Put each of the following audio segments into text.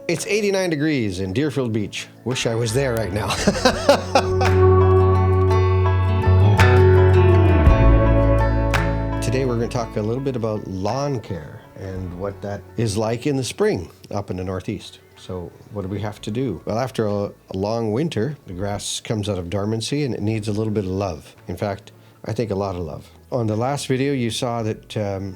It's 89 degrees in Deerfield Beach. Wish I was there right now. Today we're going to talk a little bit about lawn care and what that is like in the spring up in the Northeast. So what do we have to do? Well, after a long winter, the grass comes out of dormancy and it needs a little bit of love. In fact, I think a lot of love. On the last video, you saw that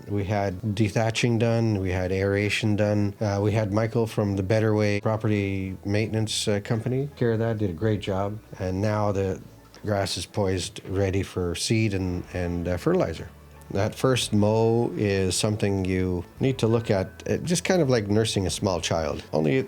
we had dethatching done, we had aeration done. We had Michael from the Better Way Property Maintenance Company care of that, did a great job. And now the grass is poised, ready for seed and fertilizer. That first mow is something you need to look at, just kind of like nursing a small child, only it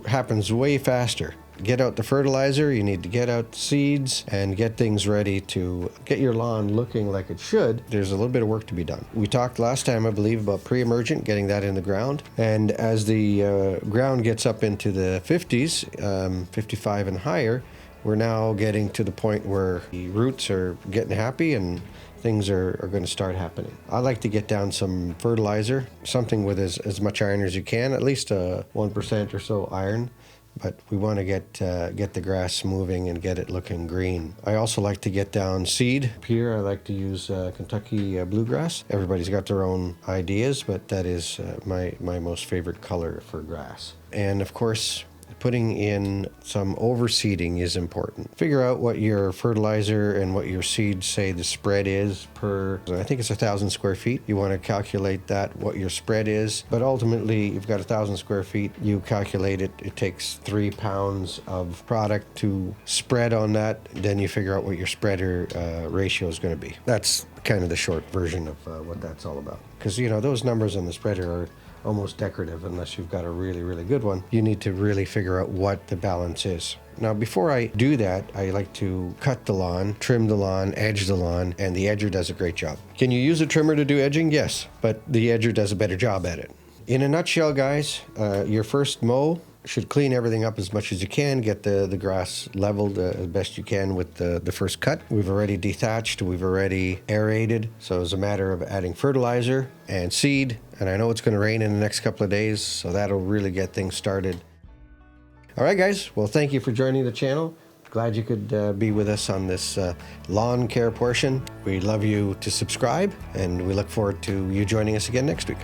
happens way faster. Get out the fertilizer, you need to get out the seeds and get things ready to get your lawn looking like it should. There's a little bit of work to be done. We talked last time, I believe, about pre-emergent, getting that in the ground. And as the ground gets up into the 50s, 55 and higher, we're now getting to the point where the roots are getting happy and things are going to start happening. I like to get down some fertilizer, something with as much iron as you can, at least 1% or so iron. But we want to get the grass moving and get it looking green. I also like to get down seed. Here I like to use Kentucky bluegrass. Everybody's got their own ideas, but that is my most favorite color for grass. And of course, putting in some overseeding is important. Figure out what your fertilizer and what your seeds say the spread is per, I think it's 1,000 square feet. You want to calculate that, what your spread is. But ultimately, you've got 1,000 square feet, you calculate it. It takes 3 pounds of product to spread on that. Then you figure out what your spreader ratio is going to be. That's kind of the short version of what that's all about. Because, you know, those numbers on the spreader are almost decorative unless you've got a really, really good one. You need to really figure out what the balance is. Now, before I do that, I like to cut the lawn, trim the lawn, edge the lawn, and the edger does a great job. Can you use a trimmer to do edging? Yes, but the edger does a better job at it. In a nutshell, guys, your first mow should clean everything up as much as you can, get the grass leveled as best you can with the first cut. We've already dethatched, we've already aerated, so it's a matter of adding fertilizer and seed, and I know it's going to rain in the next couple of days, so that'll really get things started. All right, guys, well, thank you for joining the channel. Glad you could be with us on this lawn care portion. We'd love you to subscribe, and we look forward to you joining us again next week.